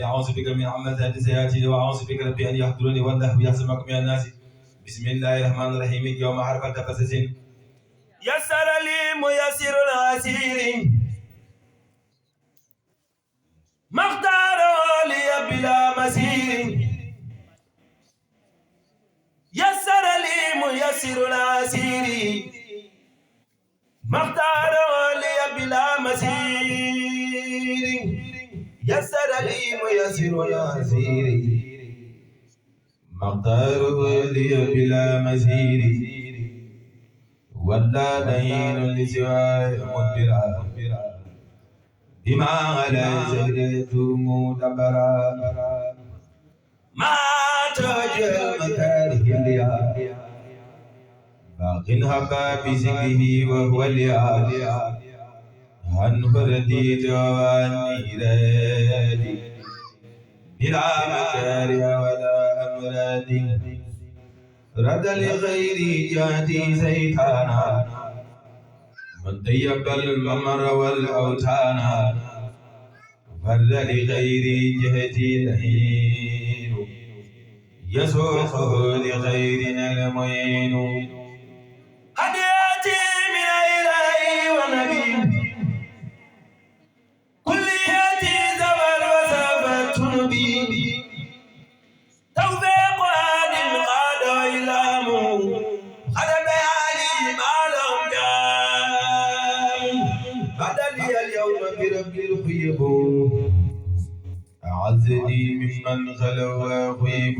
أعوذ بك من همزات الشياطين وأعوذ بك رب أن يحضروني والله يحزنك من الناس. بسم الله الرحمن الرحيم. يوم حرف تفسس يسر لي ميسر العسير ما اختار لي بلا مسير. يسر لي ميسر العسير ما اختار لي بلا مسير. يسر لي ميسر العسير ما اختار لي بلا مسير. ولا دين لسواي مدبرا بما على زهرة مدبرا ما توجه المكاره ليا باق هبا بذكره وهو ليا عن فرديت وعني رادي بلا مكاره ولا أمراد. رد لغيري جهتي زيتانا من طيب الممر والأوتانا. فرد لغيري جهتي لهين يسوقه لغيرنا المعين. هديتي من إلهي ونبي كليتي زوال وسافت نبي. توفيق هادي قاد وإلام خدم علي ما لهم جام. بدلي اليوم برب الخيب أعزني ممن خلوا وخيب.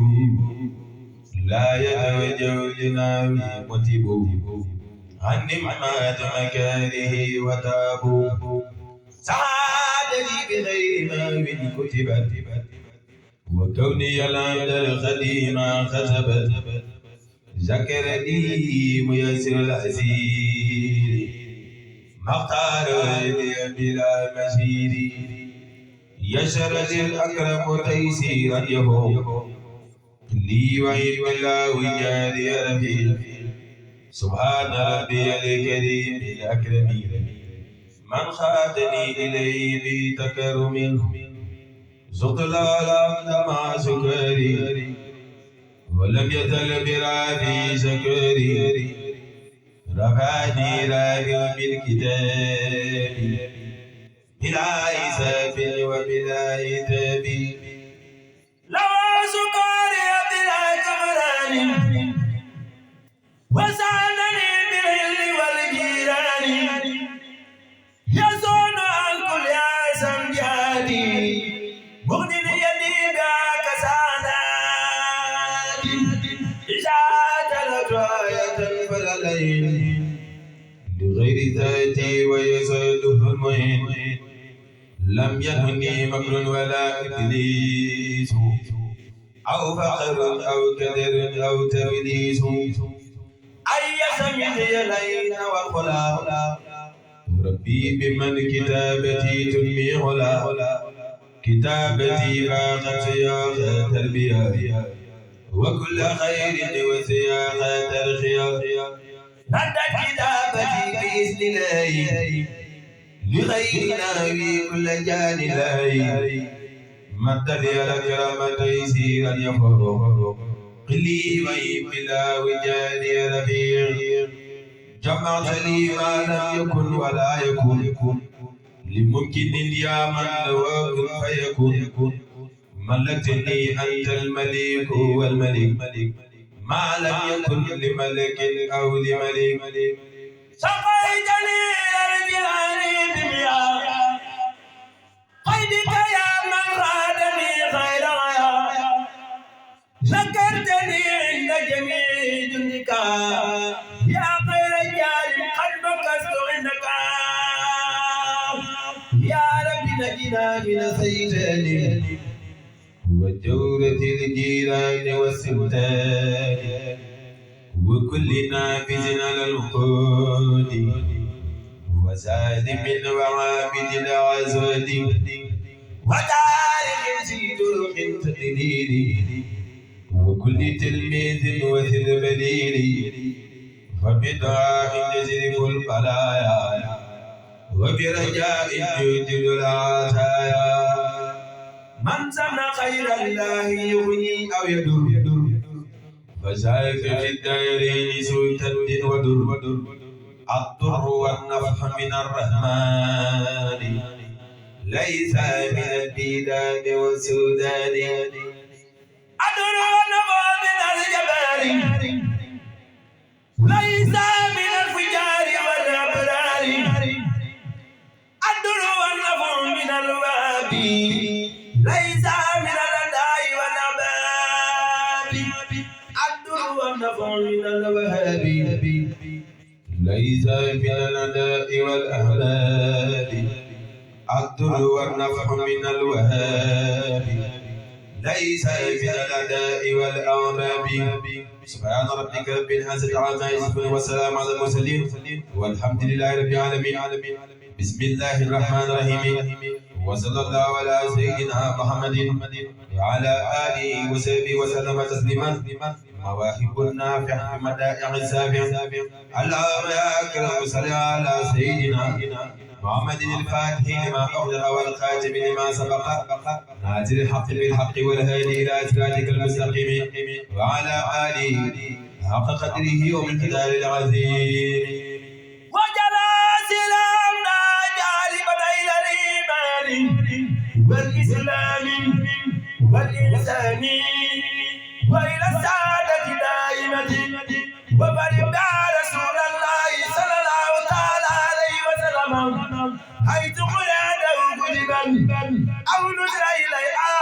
لا يتوجه لناوي متب عن نعمات مكاره وتاب. سعادتي بغير ما من كتبت وكوني العبد الخديم خسبت. ذكرني ميسر العسير ما اختار لي بلا مسير. يسر الأكرم تيسيرا يهو لي وعلم الله جاري رفيع. سبحان ربي الكريم الأكرم من خادني إليه بتكرم. زقت العالم مع سكري ولم يزل برافي سكري. رفعني راهب بالكتاب بلا حساب وبلا عتاب. لو سكري بلا كفران وسعدني بالعلم والجيران. يزون عن كل عسم جادي مغني يدي بك سانات. إذا تلت راية فللين لغير ذاتي ويسأله المعين. لم ينهني مكر ولا إبليس أو فقر أو كدر أو تبليس. أي سمعي لين وخلا ربي بمن كتابتي تنمي علا. كتابتي باقت سياقة تربية وكل خير وسياقة الخيار. ردت كتابتي بإذن الله لغير ناوي كل جان الله. مد لي الأكرم تيسيرا يفرق قلي وإن بلا وجاني رفيع. جمعت لي ما لم يكن ولا يكن لممكن يا من وكن فيكون. ملكتني أنت الملك والملك ما لم يكن لملك أو لملك. سقيتني الجنان بمياه قيدك يا من رادني خيرا. ذكرتني عند جميع جندك يا خير الجار قد مكثت عندك. يا رب نجنا من الشيطان وجورة الجيران والسلطان وكل نافذ على الوقود وسالم وعابد العزود وتارك في طرق تقليل وكل تلميذ وثل بليل. فبدعاء تجرف البلايا وبرجاء يجل العطايا. من سن خير الله يغني أو يدر فذاك في الدارين سوء تد ودر الضر والنفع من الرحمن ليس من البلاد والسودان الضر والنفع من الجبار ليس من الفجار والأبرار الضر والنفع من الوهاب ليس من الأداء والأباب الضر والنفع من الوهاب ليس من الأداء والأهباب الضر والنفع من الوهاب ليس من الأداء والأوباب سبحان ربك رب العزة عما يصفون وسلام على المرسلين والحمد لله رب العالمين بسم الله الرحمن الرحيم وصلى الله على سيدنا محمد وعلى آله وصحبه وسلم تسليما مواهب النافع مدائع السابع اللهم يا أكرم صل على سيدنا محمد الفاتح لما أغلق والخاتم لما سبق ناصر الحق بالحق والهادي إلى صراطك المستقيم وعلى آله حق قدره ومقداره العظيم وجل سلامنا جالبا إلى الإيمان والإسلام والإنسان وإلى السعادة دائمة وبارك رسول الله صلى الله تعالى عليه وسلم حيث قلاده قلبا أو نزل إليها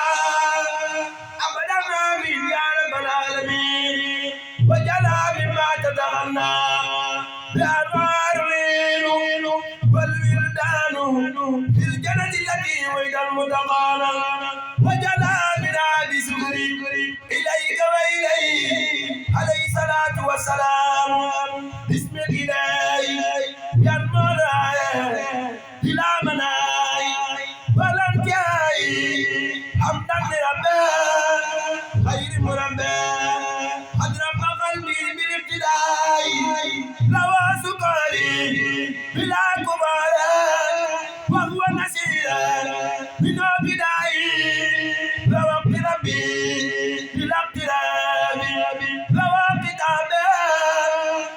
أبدا آمين يا رب العالمين وجل مما تتغنى بأنوار الويل والولدان في الجنة التي وعد المتقان وجل بنا بسكري إليك وإليه عليه الصلاة والسلام بسم الإله يا المولى بلا مناي ولا انتهاء حمدا لربه خير مربى قد رب قلبي بالابتداء لوى سكري بلا كبار وهو نسير من بداية لوى ربي بلا اقتراب لوى كتابه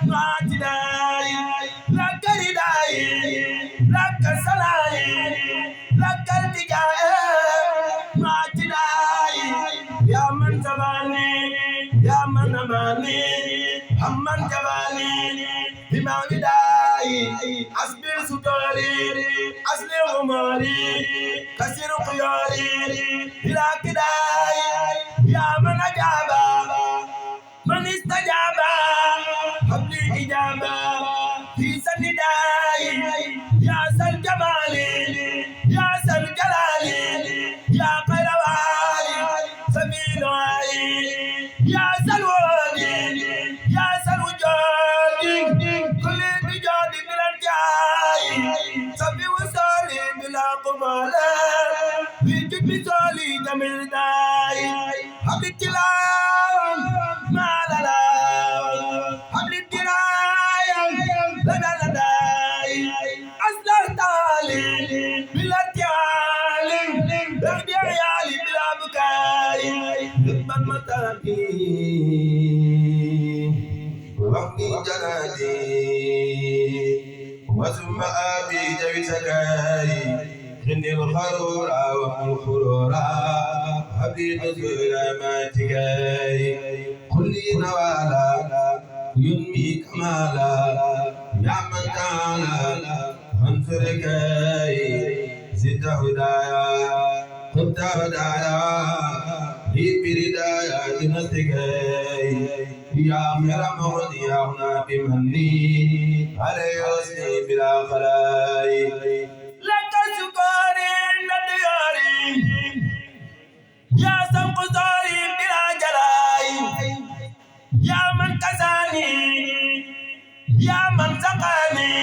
مع اعتداء لك رداء لك سلاي لك التجاء مع اعتداء يا من زماني يا من أماني همن جبالي بما بداي أصبر ستوري أصل غماري كسر خياري بلا كداي يا من أجاب من استجاب حبلي إجابة في سنداي يا سل جمالي يا سل جلالي يا قلوالي سبيل يا سل ودي يا سل وجودي كل بجودي بلا انتهاء سبي وصالي بلا قبال بيجد بصالي جميل داي حبل التلاوة ما للا حبل التلاوة لنا لداي أصدر تالي بلا انتهاء اغدي عيالي بلا بكاي لمن متابي وحدي جلالي وثم أبي جوي سكاي خني الخرورا وام الخرورا حبي نزول ما تكاي كلي نوالا ينمي كمالا يا من تعالى انفركاي زد هدايا قبت هدايا لي بردايا دمستكاي يا مرمون يا هنا بمني علي حسني بلا خلاي لك سكاري عند دياري يا سوق زاري بلا جلاي يا من كساني يا من سقاني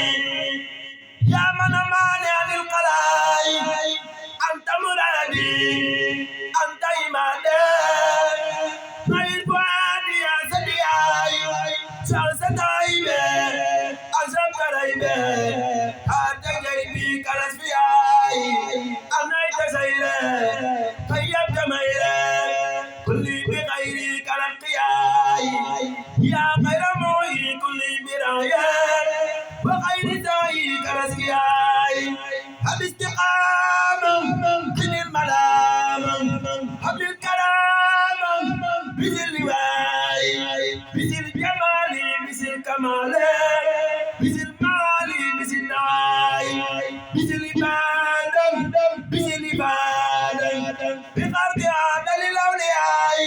يا من أماني عن القلاي أنت مرادي أنت إيماني غير فؤادي يا سدياي شمس طيبة أشرف قريبة هذا جيبي كالأسفياي أنا يتسيلة كل بغيرك الانقياء يا خير معي كل برايا وغير ذاك الاسقياء هب استقامة من الملام هب الكرامة بذل واي بذل جمال بذل كمال بذل مالي بذل ناي بذل بادم بذل بادم بغرد عدل الأولياء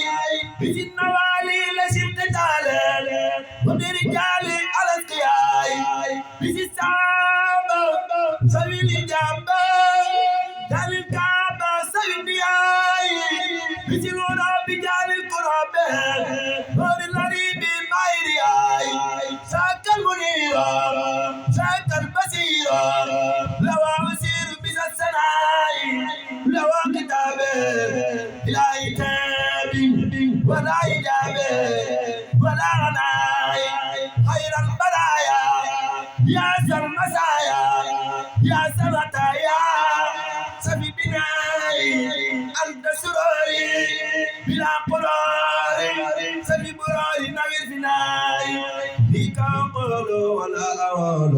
بذل نوالي لسم قتال وبرجال على القياء بذل سابا سبيل جابا دال الكعبة سبيل بياي بذل ورا بجال القراب نور الغريب مايرياي ساك المنيرة ساك البصيرة لو أسير بذا السناي لو كتابه لا يتابي ولا يجابه ولا غناي خير البرايا يا سمسايا يا سمتايا سفي بناي أنت سروري بلا قراري سفي براري نغير فيناي فيك أقول ولا أقول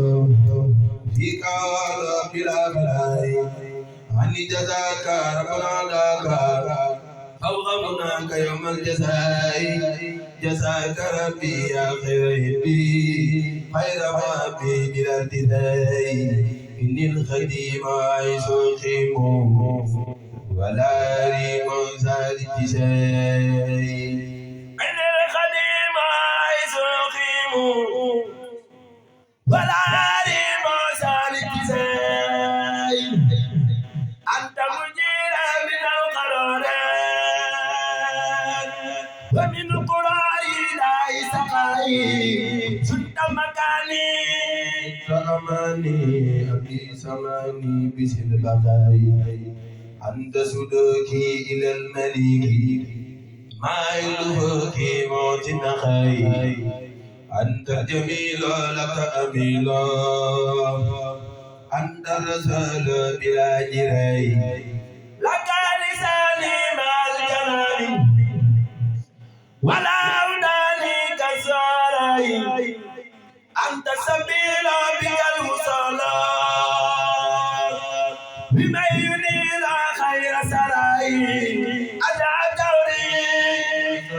فيك أقول بلا بلاي عني جزاك ربنا داك فوق مناك يوم الجزاء جزاك ربي يا خير هبي خير ربي بلا ارتداء إني الخديم عيش خيم ولا ريم ذلك شيء إني الخديم عيش خيم ولا ريم ذلك شيء أنت مجير من القرار ومن القرار لا يسقي سنت مكاني فأماني أبي سماني بسم البقاء أنت سدوكي إلى المليك ما يلهك موت النخاي أنت الجميل لك أميلا أنت الرسول بلا جري لك لساني مع الجلال ولا أوداني كالساري أنت السبيل بك الوصالة بما ينيل خير سراي أدعى دوري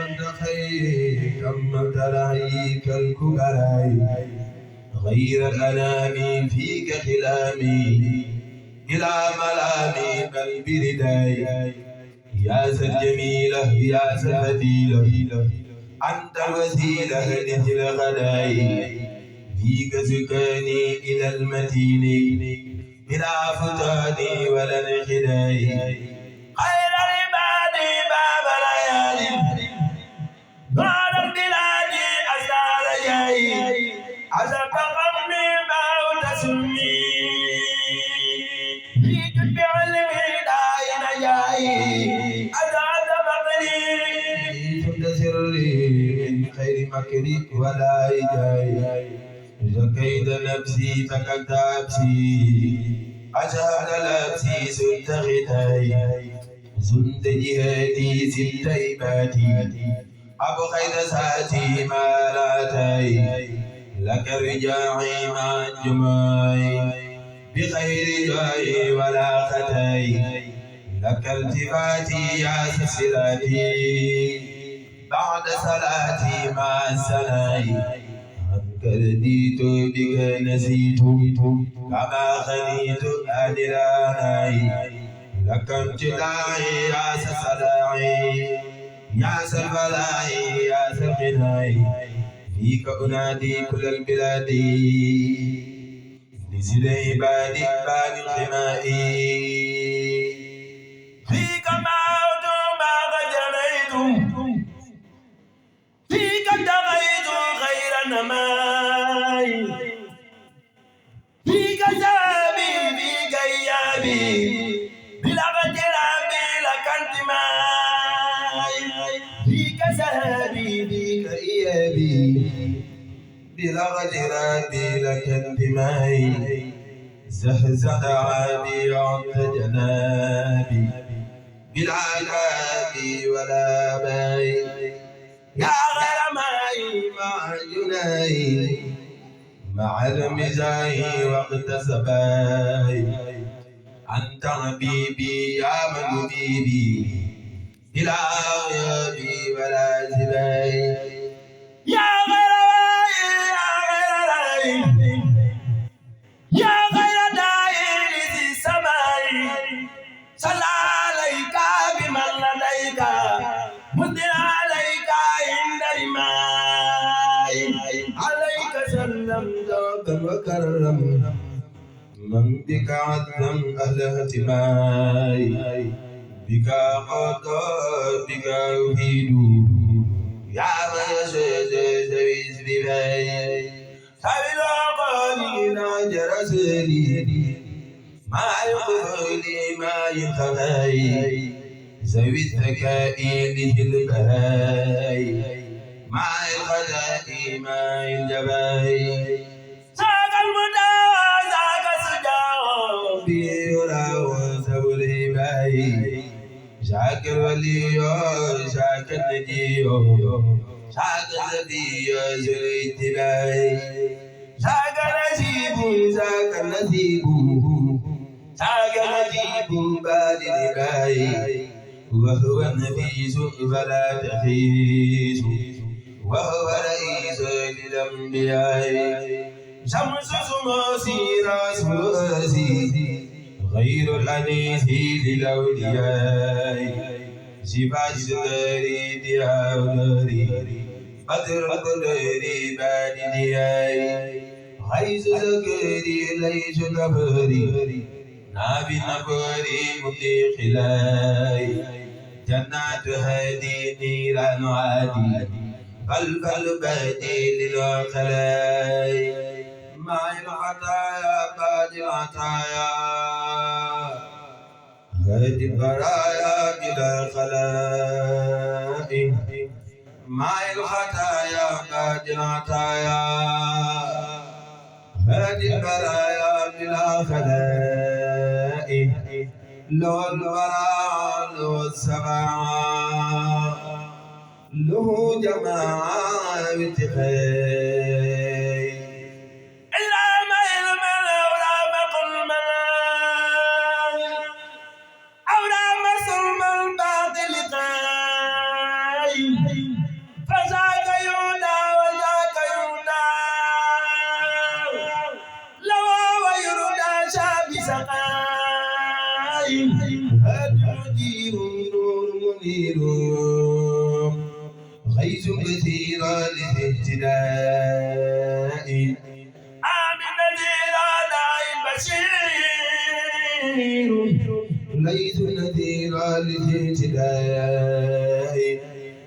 أنت خير كم تلاهيك الكبراي غير الأنام فيك خلامي بلا ملامي بل برداي يا ذا الجميلة يا ذا الفضيلة أنت الوسيلة لذي الغداي فيك سكاني إلى المتين بلا فتاني ولا انخداي خير العباد باب الليالي دار البلاد أسرار جاي عزب قمي ما تسمي فيك بعلمي داين جاي أزعد بقري تنتصر لي من خير مكري ولا إجاي زكيت نفسي فككت أبسي أشهد لبسي سلت غتاي زنت جهادي ست عبادي أبقيت ساتي ما لا تاي لك رجاعي مع الجماع بخير جاي ولا ختاي لك التفاتي يا سسلاتي بعد صلاتي مع السناي عنك رديت بك نسيت كما خنيت أدراناي لك امتداعي يا سسلاعي يا سلبلاعي يا سلقناي فيك أنادي كل البلاد لزل عبادي بان الحماء فيك موت ما غجريت فيك ابتغيت غير نماي فيك سابي فيك إيابي بلا اغتراب لك انتماي فيك سابي فيك إيابي بلا اغتراب لك انتماي زهزه عابي عند جنابي بالعذاب ولا بال جناي يا غير ماي مع جناي مع المزاي واقتسباي أنت حبيبي يا من حبيبي إلى غيابي ولا زباي يا غير راي يا غير داعي لذي السماء صلى عليك بمن لديك مدن عليك عند الماء عليك سلمت وكرم من بك عدم أهل اهتماي بك قضى بك يفيد يا من سويس بباي سبيل قليلا جرسلي ما يقولي ما يخفي ذوي الذكاء به البهاي مع الغداء مع الجباي ساق المدى ساق السجاء بيولا وسب الهباي شاك الولي شاك النجي شاك الذي يجري اتباعي شاك نجيب شاك النجيب شاك نجيب بعد الهباي وهو النفيس فلا تخيس وهو رئيس للأنبياء شمس شماسي راس راسي غير الأنيس للأولياء شفاء الشرير دياري بدر القدر بعد دياي غيث زكري ليس نفري نابي نفري مبدي خلاي جنات هادي نيران عادي قلب البادي للخلاي مع العطايا بعد العطايا هادي البرايا بلا خلاء مع الخطايا بعد العطايا هادي البرايا بلا خلاء لو الورى لو السماء له جماعة بتخيل إلا ما يلمل ولا بقل ملال أو لا مسلم الباطل قايم فذاك يهدى وذاك يهدى لو ويردى شاب سقايم هذا مدير نور منير غيث كثيرا للاهتداء آمن نذيرا داعي البشير ليس نذيرا للاهتداء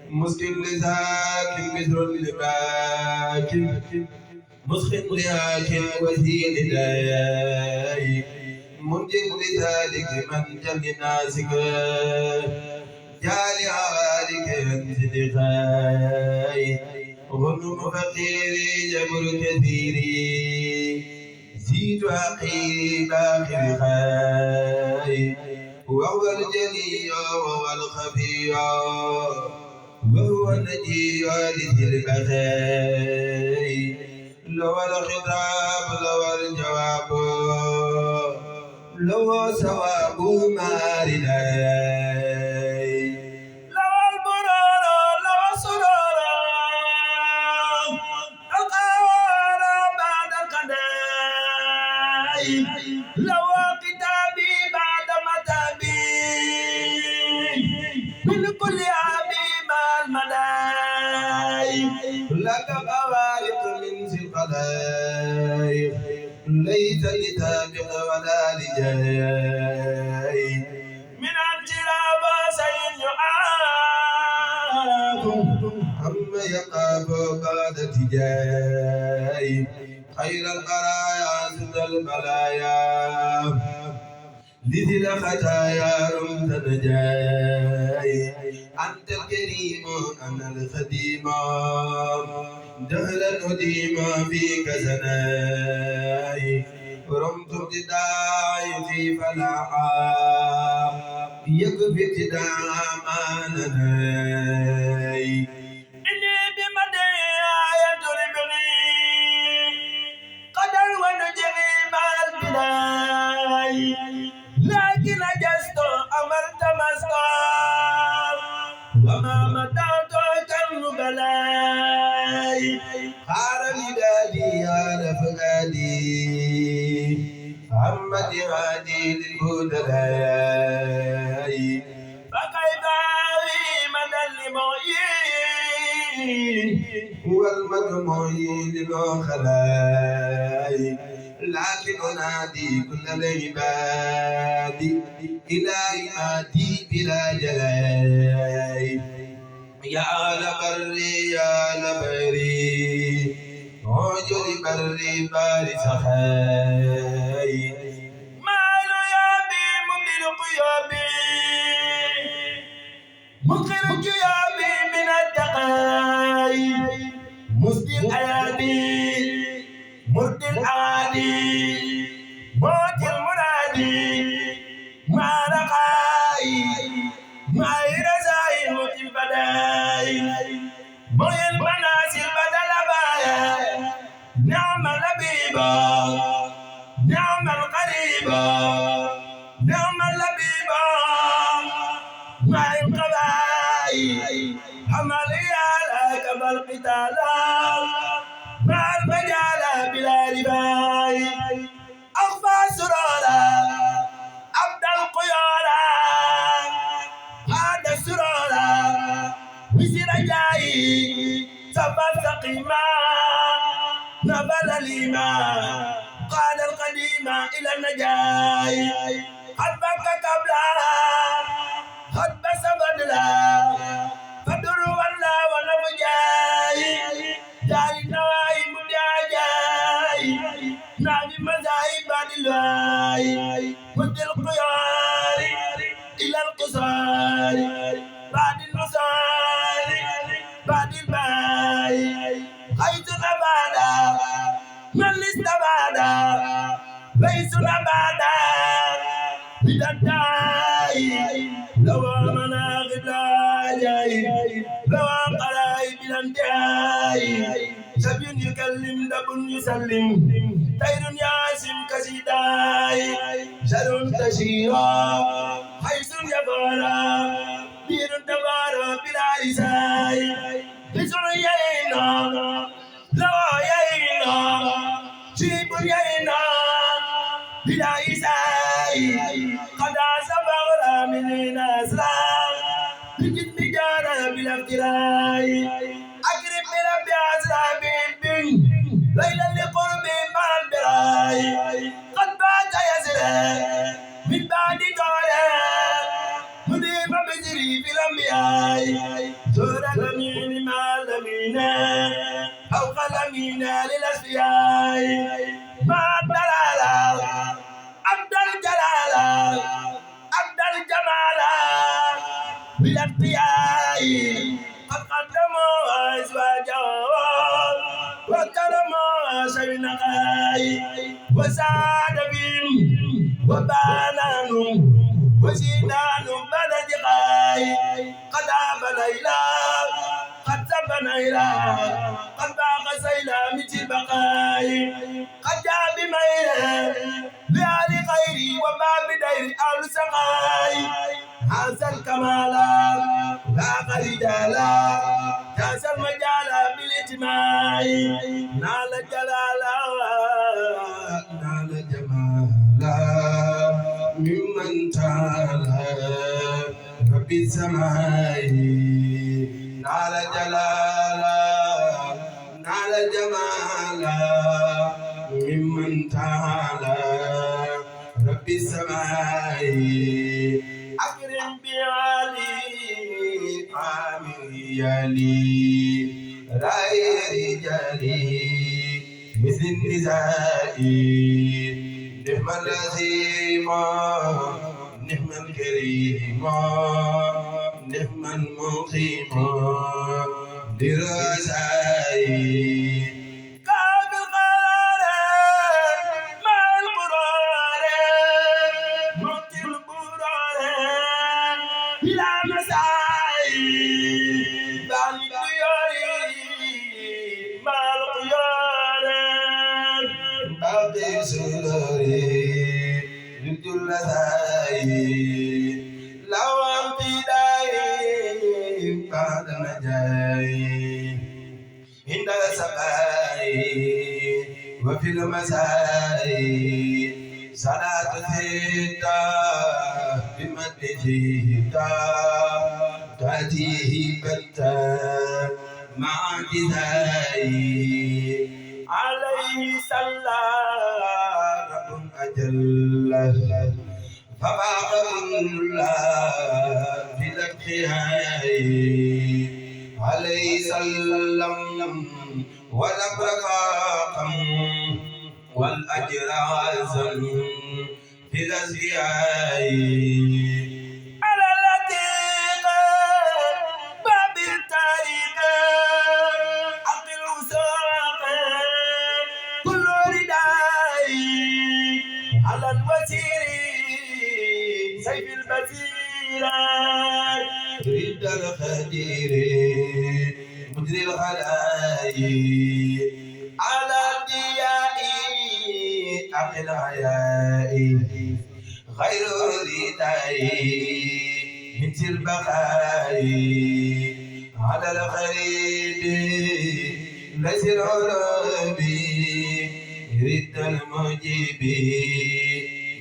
مسكن لذاك مثل لباك مسخن لهاك وزين داي منجد لذلك من جل ناسك جالي عوالك انزل خاي غنم فقيري جبر كثيري زيد عقيري باخر خاي وهو الجلي وهو الخفي وهو النجي لذي البخاي لو الخطاب لو الجواب لو ثواب ما لله لو البرور لو السرور القوار بعد القضاء لو كتابي بعد متابي من كل أبي مع المداي لك خوارق من ذي القلائق ليس لتابق ولا لجاي من الجراب سيد يعاق عما يقاب بعد تجاي خير البرايا سد البلايا لذي الخطايا رمت نجاي أنت الكريم أنا الخديم دهر النديم فيك زناي رمت ابتداء في فلاحا يكفي ابتداء ما لنا وما متعت كالنبلاء خار مدادي يا رفقادي محمد هادي للهدلاء فكيف في مدى المعين والمجموعين للخلاء لكن أنادي كل العباد إلى عبادي بلا جلاء يا لبري يا لبري موجود بري باري سخاي مال يا بي مبدل قيابي مقر قيابي من التقاي مسدل أيادي مرد الأعادي موت المنادي ما رقاي ما يرزاي موت البداي موي المنازل بدل بايا نعم اللبيبا نعم القريبا نعم اللبيبا ما القباي حملي عليك بالقتال مع المجالة بلا رباي أخفى سرورا عبد القيارا هذا سرورا بسر جاي سفى سقيما نبل ليما قال القديمة إلى النجاي حبك قبلها حب سبدلا فدر ولا ونبجاي داري نواي مداجاي نادي مزاي بعد الواي مد القيار إلى القصار بعد النصار بعد الباي حيث نبادا من استبادا ليس نبادا بدداي لو مناغب لا جاي لو قراي بلانتاي سبين يكلم دب يسلم طير ياسم كسيداي شر تشيرا حيث يبارا بير تبارا بلا إساي بسر يينا لو يينا شيب يينا بلا إساي قد سبغ من أسرار بجد مجانا بلا افتراي أقرب من ربي أسرار بن ليلا لقرب مع البراي قد بات يسرى من بعد قوله مديم بجري في الأنبياء سورة الأمين مع الأمين فوق الأمين للأسفياء مع الدلالة عبد الجلالة عبد الجمالة بالأتقياء قد قدموا أزواجهم وكرموا شينقاي وسعد بهم وبانانهم وزينانهم بلدقاي قد عاب ليلى قد سب نيلى قد باق سيلى مثل بقاي قد جاء بميلى لآل خيري وما بدير أهل سقاي هذا الكمال لا رجالا جاز المجال بالاجتماع نال جلالا نال جمالا ممن تعالى رب السماء نال جلالا نال جمالا ممن تعالى رب السماء أكرم بعلي عامر يلي رأي رجالي مثل النساء نعم الرحيم نعم الكريم نعم المقيم دراسي بعد النجاي عند السماء وفي المساء صلاة ثيتا بمد ثيتا تأتيه بتا مع جزاي عليه صلى رب أجل فباق الله في الانتهاء عليه سلم والأبرقاق والأجر عزم في الأزياء على اللطيق باب الطريق عقل وساق كل رداء على الوزير سيف البصيرة رد الخدير مجري الخلائق على الضياء أقل حياء غير رداء من البقاء على الخريب ليس العرب رد المجيب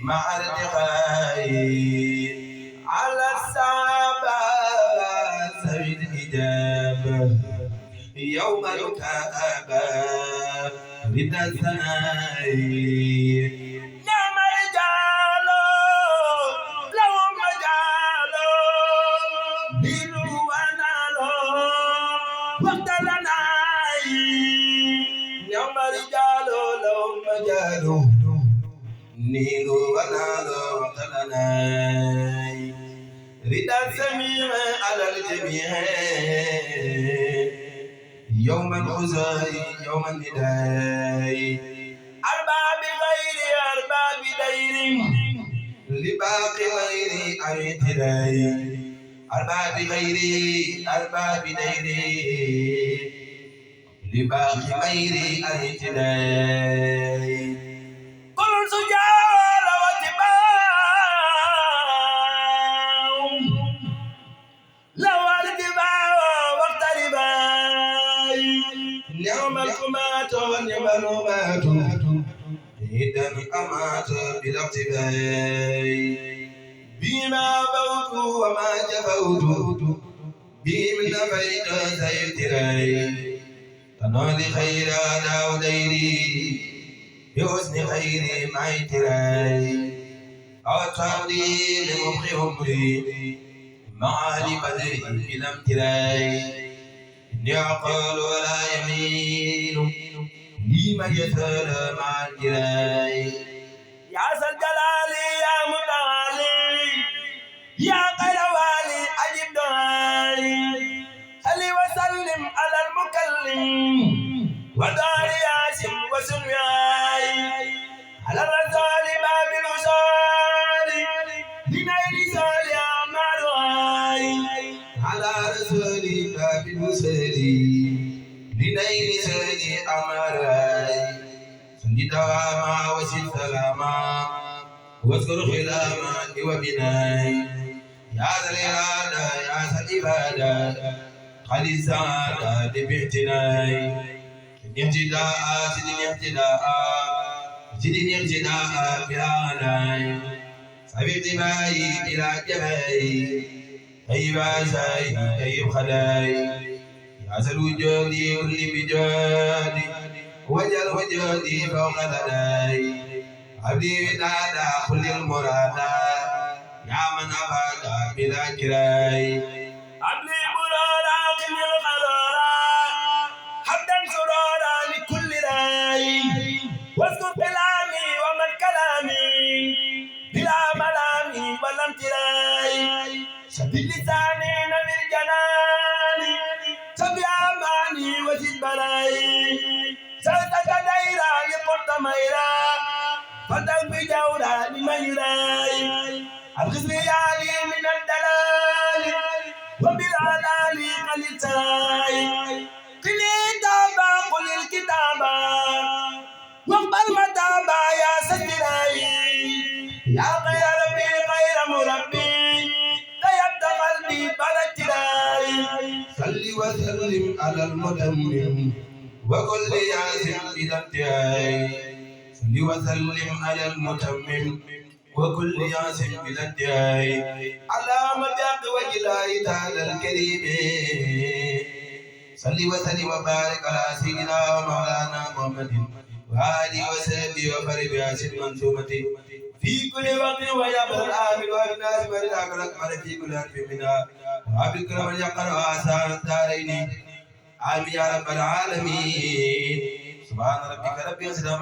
مع التقاء على الصعبة سوي الإجابة يوم الكآبة رد الثناء نعم رجال لهم مجال بينوا ونالوا وقت لنا نعم رجال لهم مجال نيلو ونالو وقتلنا ردا سميع على الجميع يوم الخزاي يوم النداء أرباب غير أرباب دير لباقي غير أمتداي أرباب غير أرباب دير لباقي غير أمتداي كل سجال واتباع لو الاتباع واقتربا نعم الكمات ونعم الأمات إذا أمات بلا اقتباء بما بوت وما جفوت بمن بيت سيبتراي تنال خير داوديري بحسن خير معتراي أعطاني لمبخي عمري معالي بدري إلى امتراي إني أقول ولا يمين لمن يسال مع الجراي يا ذا الجلال يا متعالي يا خير والي أجب دعائي صل وسلم على المكلم ودار ياسم وسمياي على الرسول باب الوصال لنيل سال أمارواي على رسول باب الوصال لنيل سال أمارواي سنجد واما وسل سلاما واذكر خلاما وبناي يا ذا الإرادة يا ذا الإبادة قد السعادة باعتناي اهتداء سدني اهتداء سدني اهتداء بآلاء سبي اقتبائي إلى جبائي طيب عسائي طيب خلاي يا ذا الوجود كل بجودي وجل وجودي فوق لداي عبدي بدادا كل المرادا يا من أبدا بلا كراي عبدي برادا كل القرارا حمدا سرارا لكل راي واذكر كلامي ومن كلامي بلا ملامي ولا امتراي سبي لساني نبي الجنان سبي أماني وزد بلاي سلطك دايرا لقرط ميرا فتك بجورا لميراي الخزي علي من الدلال وبالعلال قليل سراي قل الكتابا قل الكتابا واقبل متابا يا ستراي يا خير ربي خير مربي طيبت قلبي بلا ابتلاي صل على المتمم وكل ياسم إلى انتهاء صل وسلم على المتمم وكل ياسم إلى انتهاء على مداق وجه الله تعالى الكريم صل وسلم وبارك على سيدنا ومولانا محمد وآله وصحبه وبارك باسم منصومته في كل وقت ويقر الآمن والناس ولله الأكمل في كل حرف منها وأبكر من يقرأ آثار الدارين آمين يا رب العالمين سبحان ربك رب العزة